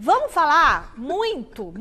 Vamos falar muito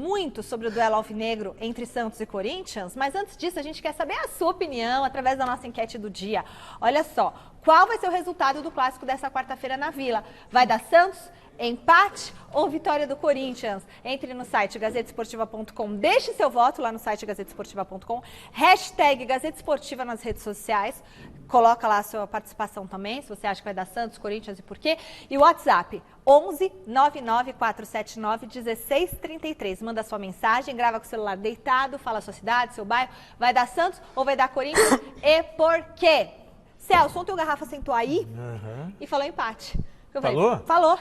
sobre o duelo alvinegro entre Santos e Corinthians, mas antes disso a gente quer saber a sua opinião através da nossa enquete do dia. Olha só, qual vai ser o resultado do clássico dessa quarta-feira na Vila? Vai dar Santos, empate ou vitória do Corinthians? Entre no site gazetesportiva.com, deixe seu voto lá no site gazetesportiva.com, hashtag Gazeta Esportiva nas redes sociais, coloca lá a sua participação também, se você acha que vai dar Santos, Corinthians e por quê. E o WhatsApp, 11 99479 1633. Manda sua mensagem, grava com o celular deitado, fala a sua cidade, seu bairro. Vai dar Santos ou vai dar Corinthians e por quê? Celso, ontem o Garrafa sentou aí e falou empate. Falou? Falou.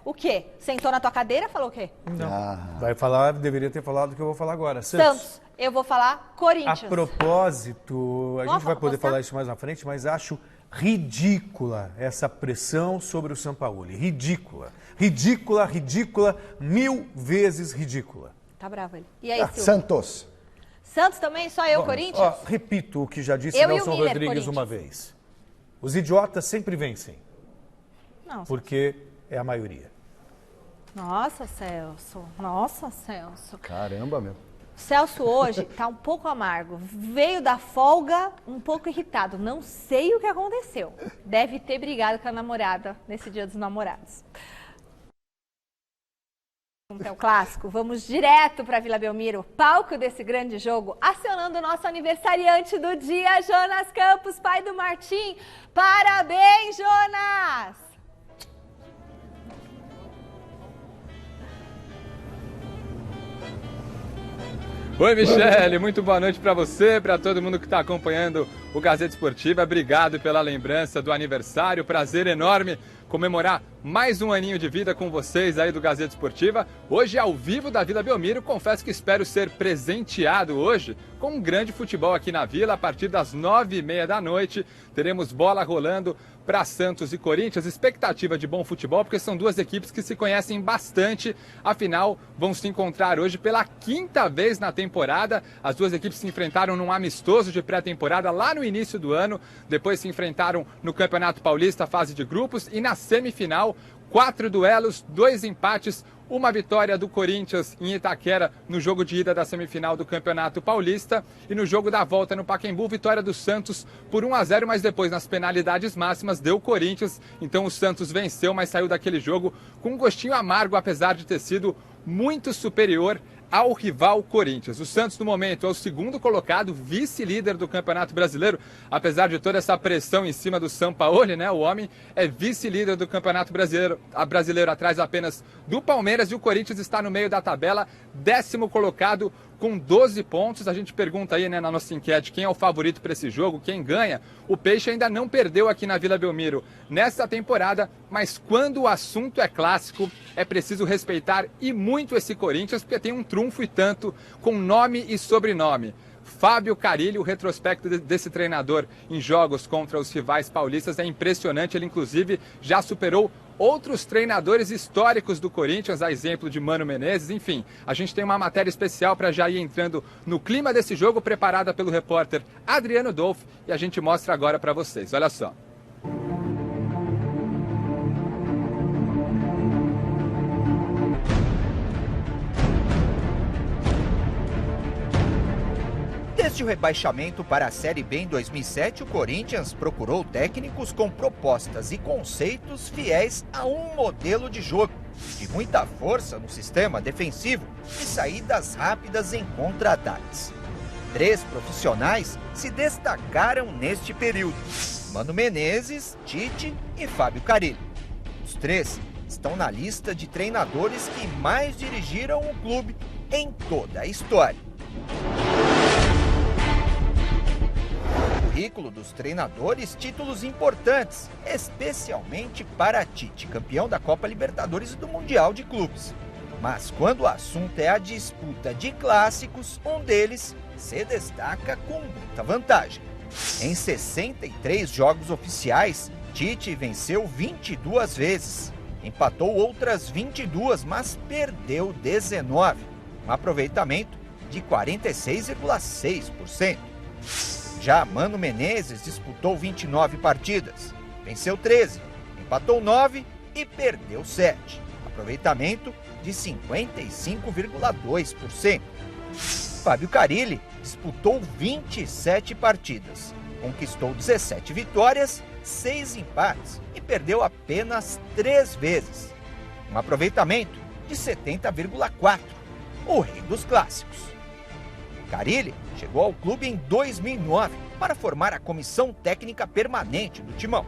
O quê? Sentou na tua cadeira, falou o quê? Não. Vai falar, deveria ter falado o que eu vou falar agora. Santos. Eu vou falar Corinthians. A propósito, a gente vai poder falar isso mais na frente, mas acho ridícula essa pressão sobre o Sampaoli. Ridícula. Ridícula, ridícula, 1000 vezes ridícula. Tá bravo ele. E aí, Silvio? Santos. Santos também? Só eu, Corinthians? Ó, repito o que já disse Nelson Rodrigues uma vez. Os idiotas sempre vencem. Não, porque é a maioria. Nossa, Celso. Nossa, Celso. Caramba, meu. Celso hoje tá um pouco amargo. Veio da folga um pouco irritado. Não sei o que aconteceu. Deve ter brigado com a namorada nesse Dia dos Namorados. É o clássico. Vamos direto para Vila Belmiro, palco desse grande jogo, acionando o nosso aniversariante do dia, Jonas Campos, pai do Martim. Parabéns, Jonas! Oi, Michele, muito boa noite para você, para todo mundo que está acompanhando o Gazeta Esportiva. Obrigado pela lembrança do aniversário, prazer enorme comemorar mais um aninho de vida com vocês aí do Gazeta Esportiva. Hoje, ao vivo da Vila Belmiro, confesso que espero ser presenteado hoje com um grande futebol aqui na Vila. A partir das 9h30 da noite, teremos bola rolando para Santos e Corinthians. Expectativa de bom futebol, porque são duas equipes que se conhecem bastante. Afinal, vão se encontrar hoje pela 5ª vez na temporada. As duas equipes se enfrentaram num amistoso de pré-temporada lá no início do ano. Depois se enfrentaram no Campeonato Paulista, fase de grupos. E na semifinal, 4 duelos, 2 empates, uma vitória do Corinthians em Itaquera no jogo de ida da semifinal do Campeonato Paulista e no jogo da volta no Pacaembu, vitória do Santos por 1-0, mas depois nas penalidades máximas deu o Corinthians, então o Santos venceu, mas saiu daquele jogo com um gostinho amargo, apesar de ter sido muito superior ao rival Corinthians. O Santos, no momento, é o 2º colocado, vice-líder do Campeonato Brasileiro, apesar de toda essa pressão em cima do Sampaoli, né? O homem é vice-líder do Campeonato Brasileiro, atrás apenas do Palmeiras, e o Corinthians está no meio da tabela, 10º colocado, com 12 pontos. A gente pergunta aí, né, na nossa enquete, quem é o favorito para esse jogo, quem ganha. O Peixe ainda não perdeu aqui na Vila Belmiro nessa temporada, mas quando o assunto é clássico, é preciso respeitar e muito esse Corinthians, porque tem um trunfo e tanto com nome e sobrenome. Fábio Carille, o retrospecto desse treinador em jogos contra os rivais paulistas é impressionante. Ele, inclusive, já superou outros treinadores históricos do Corinthians, a exemplo de Mano Menezes. Enfim, a gente tem uma matéria especial para já ir entrando no clima desse jogo, preparada pelo repórter Adriano Dolf, e a gente mostra agora para vocês. Olha só. Desde o rebaixamento para a Série B em 2007, o Corinthians procurou técnicos com propostas e conceitos fiéis a um modelo de jogo, de muita força no sistema defensivo e saídas rápidas em contra-ataques. 3 profissionais se destacaram neste período: Mano Menezes, Tite e Fábio Carille. Os 3 estão na lista de treinadores que mais dirigiram o clube em toda a história. Currículo dos treinadores, títulos importantes, especialmente para Tite, campeão da Copa Libertadores e do Mundial de Clubes. Mas quando o assunto é a disputa de clássicos, um deles se destaca com muita vantagem. Em 63 jogos oficiais, Tite venceu 22 vezes, empatou outras 22, mas perdeu 19, um aproveitamento de 46,6%. Já Mano Menezes disputou 29 partidas, venceu 13, empatou 9 e perdeu 7. Aproveitamento de 55,2%. Fábio Carille disputou 27 partidas, conquistou 17 vitórias, 6 empates e perdeu apenas 3 vezes. Um aproveitamento de 70,4%, o rei dos clássicos. Carille chegou ao clube em 2009 para formar a comissão técnica permanente do timão.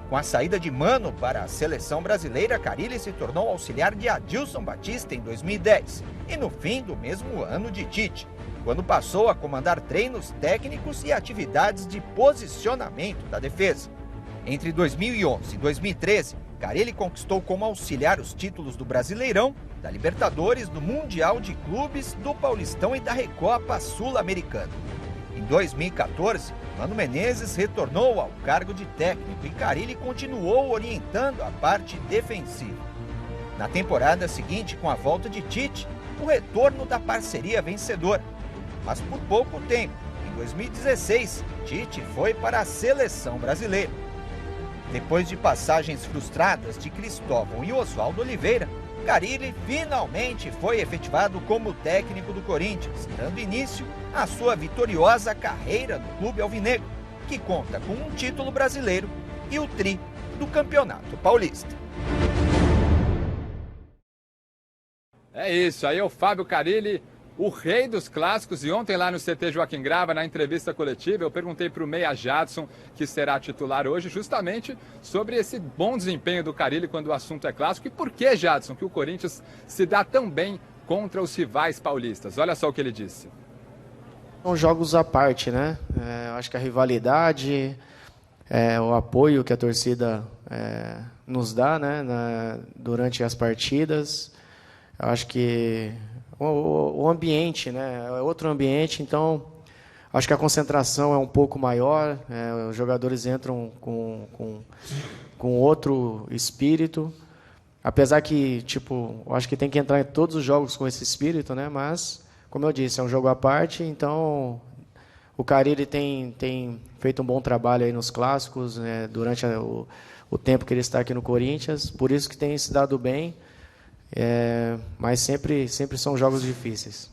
Com a saída de Mano para a seleção brasileira, Carille se tornou auxiliar de Adilson Batista em 2010 e no fim do mesmo ano de Tite, quando passou a comandar treinos técnicos e atividades de posicionamento da defesa. Entre 2011 e 2013, Carille conquistou como auxiliar os títulos do Brasileirão, da Libertadores, do Mundial de Clubes, do Paulistão e da Recopa Sul-Americana. Em 2014, Mano Menezes retornou ao cargo de técnico e Carille continuou orientando a parte defensiva. Na temporada seguinte, com a volta de Tite, o retorno da parceria vencedora. Mas por pouco tempo, em 2016, Tite foi para a seleção brasileira. Depois de passagens frustradas de Cristóvão e Oswaldo Oliveira, Carille finalmente foi efetivado como técnico do Corinthians, dando início à sua vitoriosa carreira no clube alvinegro, que conta com um título brasileiro e o tri do Campeonato Paulista. É isso, aí é o Fábio Carille, o rei dos clássicos. E ontem lá no CT Joaquim Grava, na entrevista coletiva, eu perguntei para o meia Jadson, que será titular hoje, justamente sobre esse bom desempenho do Carille quando o assunto é clássico. E por que, Jadson, que o Corinthians se dá tão bem contra os rivais paulistas? Olha só o que ele disse. São jogos à parte, né? Eu acho que a rivalidade, o apoio que a torcida nos dá, né, durante as partidas, eu acho que o ambiente, né, é outro ambiente, então acho que a concentração é um pouco maior, os jogadores entram com outro espírito, apesar que, eu acho que tem que entrar em todos os jogos com esse espírito, né, mas, como eu disse, é um jogo à parte, então o Carille tem feito um bom trabalho aí nos clássicos, né, durante o tempo que ele está aqui no Corinthians, por isso que tem se dado bem. Mas sempre são jogos difíceis.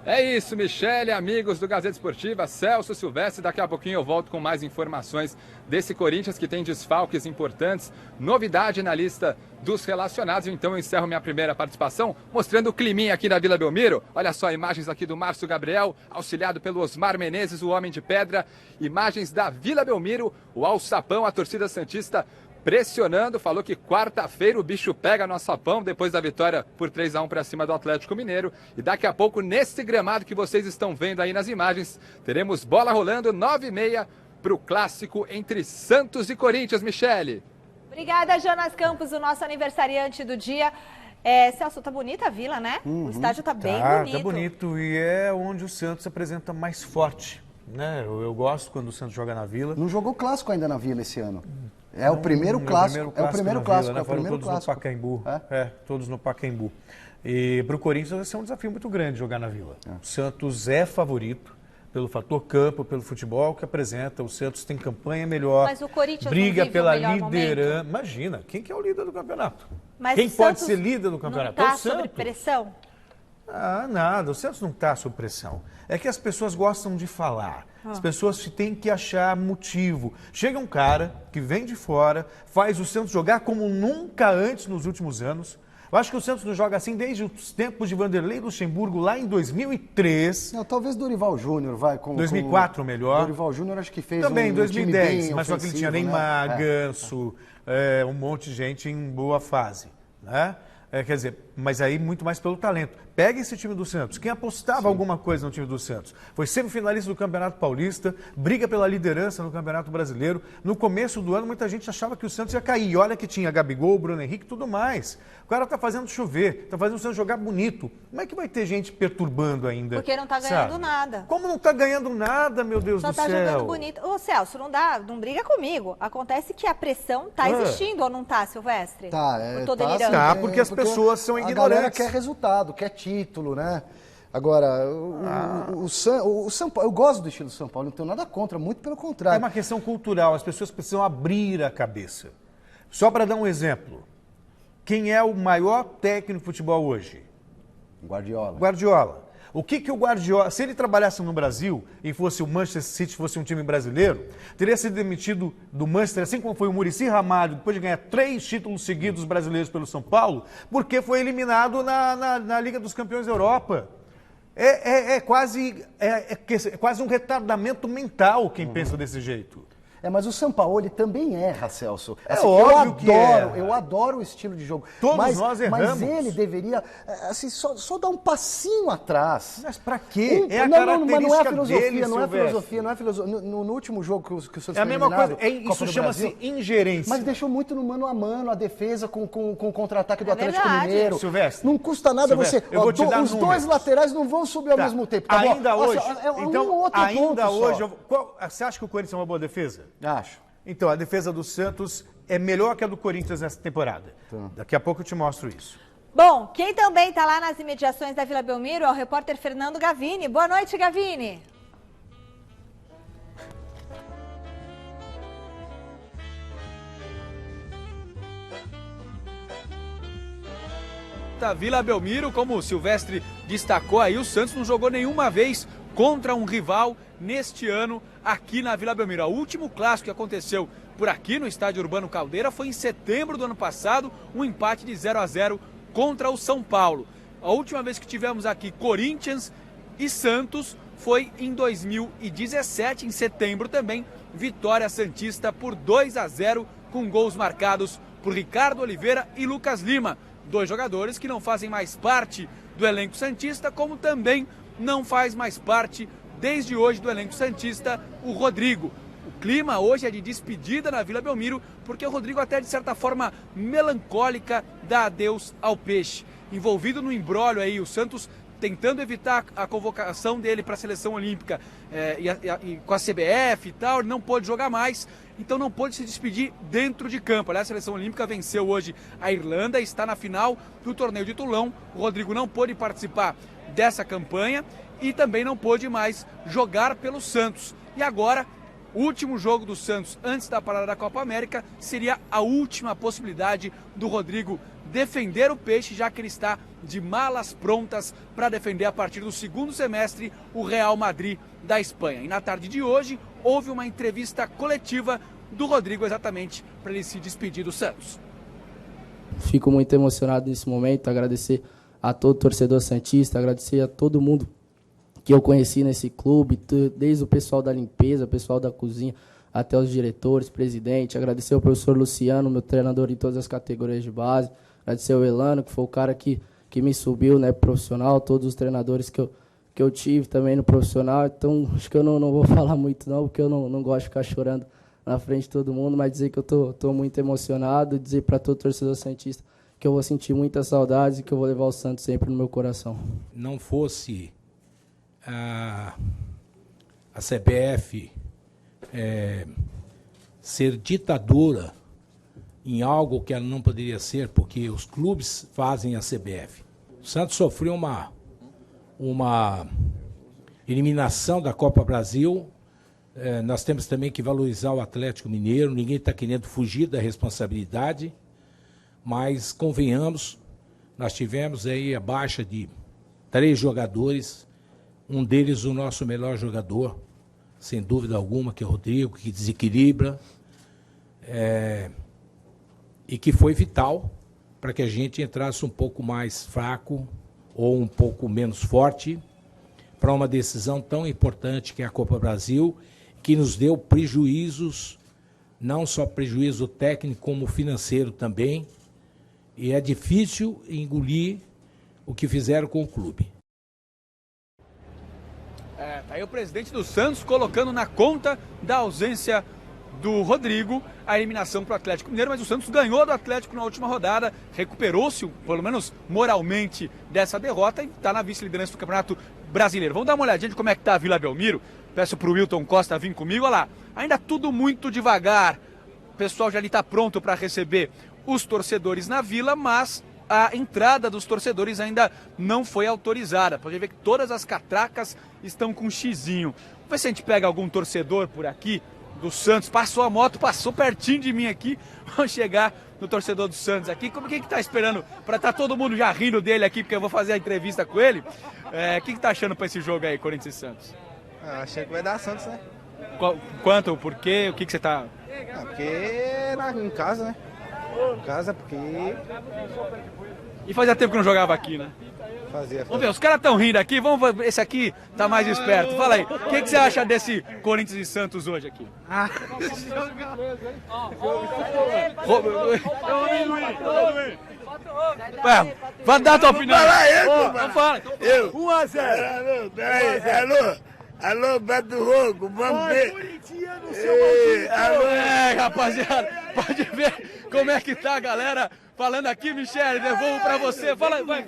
É isso, Michele, amigos do Gazeta Esportiva, Celso Silvestre. Daqui a pouquinho eu volto com mais informações desse Corinthians que tem desfalques importantes, novidade na lista dos relacionados. Então eu encerro minha primeira participação mostrando o climinha aqui na Vila Belmiro. Olha só, imagens aqui do Márcio Gabriel, auxiliado pelo Osmar Menezes, o Homem de Pedra. Imagens da Vila Belmiro, o alçapão, a torcida santista pressionando, falou que quarta-feira o bicho pega no alçapão depois da vitória por 3-1 para cima do Atlético Mineiro. E daqui a pouco, nesse gramado que vocês estão vendo aí nas imagens, teremos bola rolando 9h30 para o clássico entre Santos e Corinthians, Michele. Obrigada, Jonas Campos, o nosso aniversariante do dia. Celso, tá bonita a Vila, né? O estádio tá bem bonito. Tá bonito e é onde o Santos se apresenta mais forte, né? Eu gosto quando o Santos joga na Vila. Não jogou clássico ainda na Vila esse ano. É o primeiro clássico. É o primeiro clássico. É o primeiro clássico. No Pacaembu. Todos no Pacaembu. E para o Corinthians vai ser um desafio muito grande jogar na Vila. O Santos é favorito pelo fator campo, pelo futebol que apresenta. O Santos tem campanha melhor. Mas o Corinthians briga não pela liderança. Momento. Imagina, quem que é o líder do campeonato? Mas quem pode Santos ser líder do campeonato? Não é o está sob Santos. pressão? Nada. O Santos não está sob pressão. É que as pessoas gostam de falar. As pessoas têm que achar motivo. Chega um cara que vem de fora, faz o Santos jogar como nunca antes nos últimos anos. Eu acho que o Santos não joga assim desde os tempos de Vanderlei Luxemburgo, lá em 2003. Não, talvez Dorival Júnior, vai. 2004 melhor. Dorival Júnior acho que fez também, um 2010, time bem mas só que ele tinha Neymar, Ganso, um monte de gente em boa fase, né? Quer dizer, mas aí muito mais pelo talento. Pega esse time do Santos. Quem apostava alguma coisa no time do Santos? Foi semifinalista do Campeonato Paulista, briga pela liderança no Campeonato Brasileiro. No começo do ano, muita gente achava que o Santos ia cair. E olha que tinha Gabigol, Bruno Henrique e tudo mais. O cara tá fazendo chover, tá fazendo o Santos jogar bonito. Como é que vai ter gente perturbando ainda? Porque não tá ganhando nada. Como não tá ganhando nada, meu Deus do céu? Só tá jogando bonito. Ô, Celso, não briga comigo. Acontece que a pressão tá existindo ou não tá, Silvestre? Tá, eu tô delirando. Tá, porque as pessoas são ignorantes. A galera quer resultado, quer título, né? Agora, o São Paulo, eu gosto do estilo do São Paulo, não tenho nada contra, muito pelo contrário. É uma questão cultural, as pessoas precisam abrir a cabeça. Só para dar um exemplo, quem é o maior técnico de futebol hoje? Guardiola. Guardiola. O que o Guardiola, se ele trabalhasse no Brasil e fosse o Manchester City, fosse um time brasileiro, teria sido demitido do Manchester, assim como foi o Muricy Ramalho, depois de ganhar 3 títulos seguidos brasileiros pelo São Paulo, porque foi eliminado na Liga dos Campeões da Europa. É quase um retardamento mental quem pensa desse jeito. Mas o Sampaoli também erra, Celso. Assim, óbvio que erra. Eu adoro o estilo de jogo. Todos nós erramos. Mas ele deveria, assim, só dar um passinho atrás. Mas pra quê? É a característica mas não é filosofia, dele, não é filosofia. No último jogo que o Santos é a mesma coisa. Isso chama-se ingerência. Mas deixou muito no mano a mano a defesa com o contra-ataque do Atlético verdade. Mineiro. Silvestre, não custa nada você. Eu vou te dar os dois laterais não vão subir ao mesmo tempo. Tá ainda bom? hoje. Então, você acha que o Corinthians é uma boa defesa? Acho. Então, a defesa do Santos é melhor que a do Corinthians nessa temporada. Daqui a pouco eu te mostro isso. Bom, quem também está lá nas imediações da Vila Belmiro é o repórter Fernando Gavini. Boa noite, Gavini. Da Vila Belmiro, como o Silvestre destacou aí, o Santos não jogou nenhuma vez contra um rival neste ano aqui na Vila Belmiro. O último clássico que aconteceu por aqui no Estádio Urbano Caldeira foi em setembro do ano passado, um empate de 0-0 contra o São Paulo. A última vez que tivemos aqui Corinthians e Santos foi em 2017, em setembro também, vitória santista por 2-0 com gols marcados por Ricardo Oliveira e Lucas Lima, 2 jogadores que não fazem mais parte do elenco santista, como também não faz mais parte desde hoje do elenco santista o Rodrigo. O clima hoje é de despedida na Vila Belmiro, porque o Rodrigo até de certa forma melancólica dá adeus ao peixe. Envolvido no imbróglio aí, o Santos tentando evitar a convocação dele para a seleção olímpica e com a CBF e tal, ele não pôde jogar mais, então não pôde se despedir dentro de campo. Aliás, a seleção olímpica venceu hoje a Irlanda, está na final do torneio de Toulon. O Rodrigo não pôde participar dessa campanha e também não pôde mais jogar pelo Santos. E agora, o último jogo do Santos antes da parada da Copa América seria a última possibilidade do Rodrigo defender o peixe, já que ele está de malas prontas para defender a partir do segundo semestre o Real Madrid da Espanha. E na tarde de hoje houve uma entrevista coletiva do Rodrigo exatamente para ele se despedir do Santos. Fico muito emocionado nesse momento, agradecer a todo torcedor santista, agradecer a todo mundo que eu conheci nesse clube, desde o pessoal da limpeza, o pessoal da cozinha, até os diretores, presidente, agradecer ao professor Luciano, meu treinador em todas as categorias de base, agradecer ao Elano, que foi o cara que me subiu, né, profissional, todos os treinadores que eu tive também no profissional. Então, acho que eu não vou falar muito não, porque eu não gosto de ficar chorando na frente de todo mundo, mas dizer que eu tô muito emocionado, dizer para todo torcedor santista que eu vou sentir muitas saudades e que eu vou levar o Santos sempre no meu coração. Não fosse a CBF ser ditadora em algo que ela não poderia ser, porque os clubes fazem a CBF. O Santos sofreu uma eliminação da Copa Brasil. Nós temos também que valorizar o Atlético Mineiro, ninguém está querendo fugir da responsabilidade, mas convenhamos, nós tivemos aí a baixa de 3 jogadores, um deles o nosso melhor jogador, sem dúvida alguma, que é o Rodrigo, que desequilibra, e que foi vital para que a gente entrasse um pouco mais fraco ou um pouco menos forte para uma decisão tão importante que é a Copa Brasil, que nos deu prejuízos, não só prejuízo técnico, como financeiro também, e é difícil engolir o que fizeram com o clube. Tá aí o presidente do Santos colocando na conta da ausência do Rodrigo a eliminação para o Atlético Mineiro, mas o Santos ganhou do Atlético na última rodada, recuperou-se, pelo menos moralmente, dessa derrota e está na vice-liderança do Campeonato Brasileiro. Vamos dar uma olhadinha de como é que está a Vila Belmiro. Peço para o Wilton Costa vir comigo. Olha lá, ainda tudo muito devagar. O pessoal já ali está pronto para receber os torcedores na Vila, mas a entrada dos torcedores ainda não foi autorizada. Pode ver que todas as catracas estão com xizinho. Vamos ver se a gente pega algum torcedor por aqui do Santos. Passou a moto, passou pertinho de mim aqui. Vamos chegar no torcedor do Santos aqui. Como que tá esperando para estar todo mundo já rindo dele aqui, porque eu vou fazer a entrevista com ele. O que tá achando para esse jogo aí, Corinthians e Santos? Achei que vai dar Santos, né? Quanto? Por quê? O que você tá... Porque em casa, né? Em casa, porque... E fazia tempo que não jogava aqui, né? Fazia. Vamos ver, os caras estão rindo aqui, vamos ver, esse aqui tá mais esperto. Fala aí, o que você acha desse Corinthians e Santos hoje aqui? Vai dar a tua opinião. Fala, 1-0. Alô, Beto Rogo, vamos ver. Rapaziada, pode ver como é que tá a galera falando aqui, Michele, devolvo pra você. Fala, vai.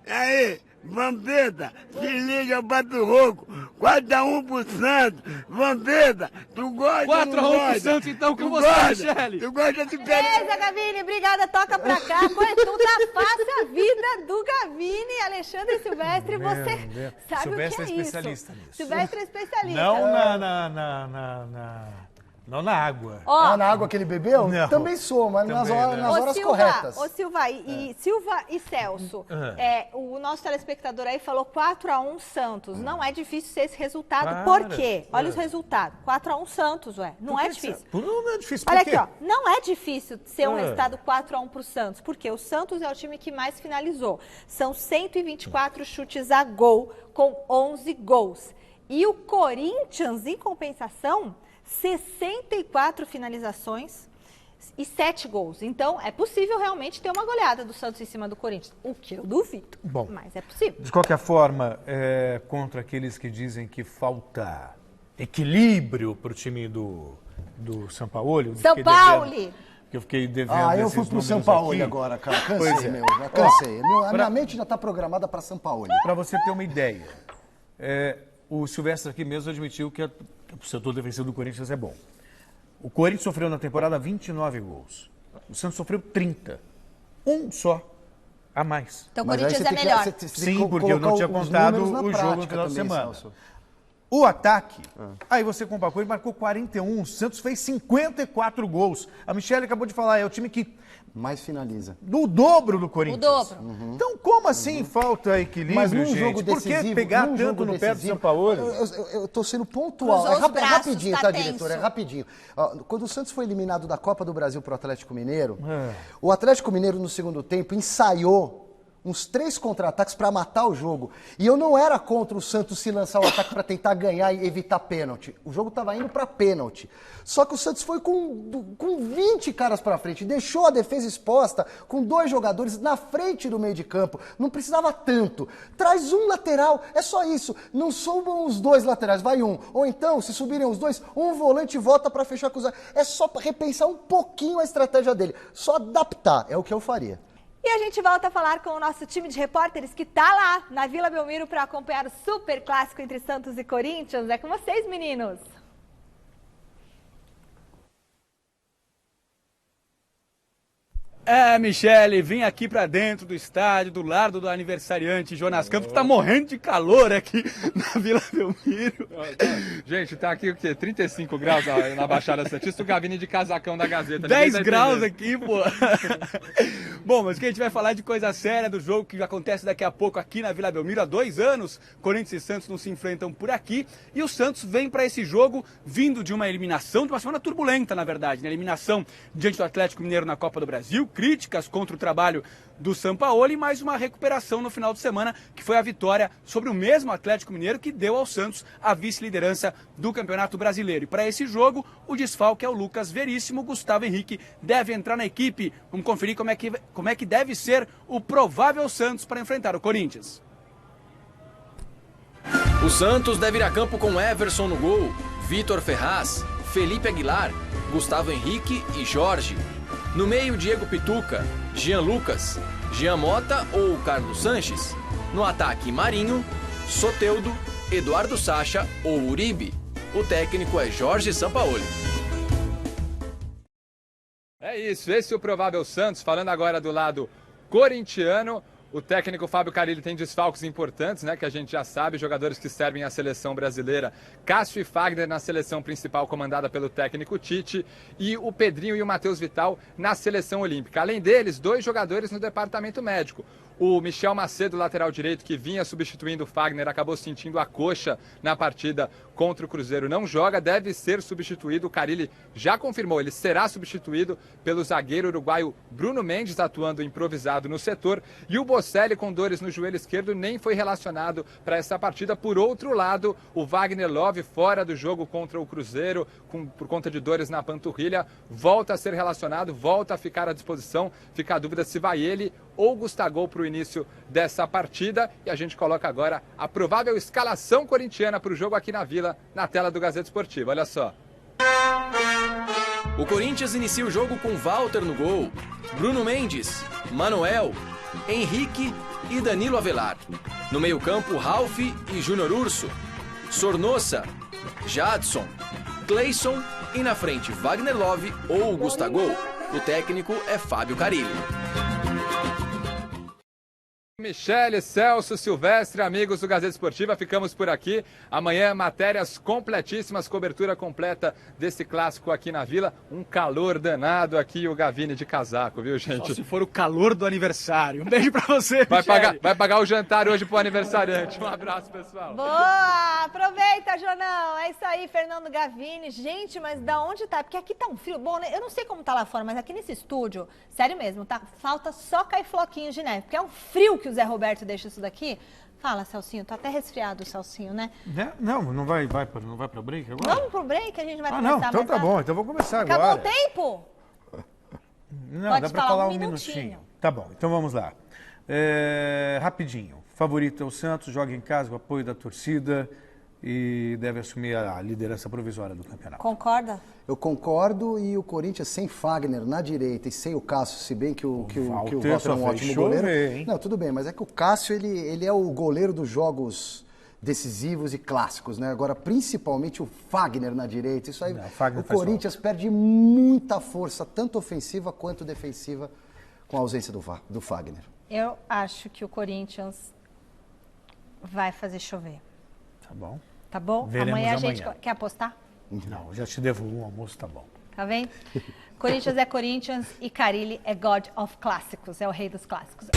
Aí, Vampeta, se liga, Beto Rogo, 4-1 pro Santos. Vampeta, tu gosta 4-1 pro Santos, então, com você, Michele. Tu gosta de Beleza, Gavini, obrigada, toca pra cá. Quanto tá fácil a vida do Gavini, Alexandre Silvestre, você sabe Silvestre o que é especialista isso. nisso. Silvestre é especialista. Não na água. Na água que ele bebeu? Não. Também sou, mas nas horas corretas. Ô, Silva e Celso, o nosso telespectador aí falou 4-1 Santos. Não é difícil ser esse resultado. Por quê? Olha os resultados. 4-1 Santos, Não é difícil. Não é difícil. Olha aqui, ó. Não é difícil ser um resultado 4-1 pro Santos, porque o Santos é o time que mais finalizou. São 124 chutes a gol, com 11 gols. E o Corinthians, em compensação, 64 finalizações e 7 gols. Então, é possível realmente ter uma goleada do Santos em cima do Corinthians. O que eu duvido, mas é possível. De qualquer forma, contra aqueles que dizem que falta equilíbrio para o time do Sampaoli. São Paulo! Que eu fiquei devendo eu fui pro São Paulo agora, cara. Cansei, já cansei. A minha mente já está programada para São Paulo. Para você ter uma ideia, o Silvestre aqui mesmo admitiu que o setor defensivo do Corinthians é bom. O Corinthians sofreu na temporada 29 gols. O Santos sofreu 30. Um só a mais. Então o Corinthians é melhor. Sim, porque eu não tinha contado o jogo no final de semana. O ataque, aí você compara, o Corinthians marcou 41, o Santos fez 54 gols. A Michele acabou de falar, é o time que mais finaliza. Do dobro do Corinthians. O dobro. Então, como assim falta equilíbrio, mas num gente? Jogo decisivo, por que pegar tanto no pé do São Paulo? Eu tô sendo pontual. É rapidinho, tá, diretor? É rapidinho. Quando o Santos foi eliminado da Copa do Brasil pro Atlético Mineiro, o Atlético Mineiro, no segundo tempo, ensaiou uns 3 contra-ataques para matar o jogo. E eu não era contra o Santos se lançar o ataque para tentar ganhar e evitar pênalti. O jogo estava indo para pênalti. Só que o Santos foi com 20 caras para frente, deixou a defesa exposta com 2 jogadores na frente do meio de campo. Não precisava tanto. Traz um lateral, é só isso. Não subam os 2 laterais, vai um. Ou então, se subirem os 2, um volante volta para fechar com os... É só repensar um pouquinho a estratégia dele. Só adaptar, é o que eu faria. E a gente volta a falar com o nosso time de repórteres que tá lá na Vila Belmiro para acompanhar o super clássico entre Santos e Corinthians. É com vocês, meninos. Michele, vim aqui pra dentro do estádio, do lado do aniversariante Jonas Campos, que tá morrendo de calor aqui na Vila Belmiro. Gente, tá aqui o quê? 35 graus na Baixada Santista, o Gavini de casacão da Gazeta. 10 graus aqui, pô. Bom, mas que a gente vai falar de coisa séria do jogo que acontece daqui a pouco aqui na Vila Belmiro. Há 2 anos, Corinthians e Santos não se enfrentam por aqui. E o Santos vem pra esse jogo vindo de uma eliminação, de uma semana turbulenta, na verdade. Né? Eliminação diante do Atlético Mineiro na Copa do Brasil, críticas contra o trabalho do Sampaoli e mais uma recuperação no final de semana, que foi a vitória sobre o mesmo Atlético Mineiro que deu ao Santos a vice-liderança do Campeonato Brasileiro. E para esse jogo, o desfalque é o Lucas Veríssimo. Gustavo Henrique deve entrar na equipe. Vamos conferir como é que deve ser o provável Santos para enfrentar o Corinthians. O Santos deve ir a campo com Everson no gol, Vitor Ferraz, Felipe Aguilar, Gustavo Henrique e Jorge. No meio, Diego Pituca, Jean Lucas, Jean Mota ou Carlos Sanches. No ataque, Marinho, Soteldo, Eduardo Sacha ou Uribe. O técnico é Jorge Sampaoli. É isso, esse é o provável Santos, falando agora do lado corintiano. O técnico Fábio Carille tem desfalques importantes, né, que a gente já sabe, jogadores que servem à seleção brasileira. Cássio e Fagner na seleção principal comandada pelo técnico Tite e o Pedrinho e o Matheus Vital na seleção olímpica. Além deles, 2 jogadores no departamento médico. O Michel Macedo, lateral direito, que vinha substituindo o Fagner, acabou sentindo a coxa na partida contra o Cruzeiro. Não joga, deve ser substituído. O Carille já confirmou, ele será substituído pelo zagueiro uruguaio Bruno Mendes, atuando improvisado no setor. E o Bocelli, com dores no joelho esquerdo, nem foi relacionado para essa partida. Por outro lado, o Wagner Love, fora do jogo contra o Cruzeiro, por conta de dores na panturrilha, volta a ser relacionado, volta a ficar à disposição. Fica a dúvida se vai ele ou Gustavo para o início dessa partida. E a gente coloca agora a provável escalação corintiana para o jogo aqui na Vila, na tela do Gazeta Esportiva. Olha só. O Corinthians inicia o jogo com Walter no gol, Bruno Mendes, Manuel, Henrique e Danilo Avelar. No meio-campo, Ralf e Júnior Urso, Sornossa, Jadson, Cleison e na frente Wagner Love ou Gustavo. O técnico é Fábio Carille. Michele, Celso, Silvestre, amigos do Gazeta Esportiva, ficamos por aqui. Amanhã, matérias completíssimas, cobertura completa desse clássico aqui na Vila. Um calor danado aqui, o Gavini de casaco, viu, gente? Só se for o calor do aniversário. Um beijo pra você, vai pagar o jantar hoje pro aniversariante. Um abraço, pessoal. Boa! Aproveita, Jonão. É isso aí, Fernando Gavini. Gente, mas da onde tá? Porque aqui tá um frio. Bom, eu não sei como tá lá fora, mas aqui nesse estúdio, sério mesmo, tá? Falta só cair floquinhos de neve, porque é um frio que o Zé Roberto deixa isso daqui. Fala, Celcinho, tá até resfriado o Celcinho, né? Não vai para break agora? Vamos pro break, a gente vai começar. Não, então tá bom, então vou começar agora. Acabou o tempo? Não, pode dá para falar um minutinho. Tá bom, então vamos lá. Rapidinho, favorito é o Santos, joga em casa com o apoio da torcida e deve assumir a liderança provisória do campeonato. Concorda? Eu concordo, e o Corinthians sem Fagner na direita e sem o Cássio, se bem que o Walter é um ótimo goleiro. Não, tudo bem, mas é que o Cássio ele é o goleiro dos jogos decisivos e clássicos, né? Agora, principalmente o Fagner na direita, isso aí, o Corinthians perde muita força, tanto ofensiva quanto defensiva, com a ausência do Fagner. Eu acho que o Corinthians vai fazer chover. Tá bom. Tá bom? Amanhã a gente quer apostar? Não, já te devo um almoço, tá bom. Tá vendo? Corinthians é Corinthians e Carille é God of Clássicos, é o rei dos clássicos.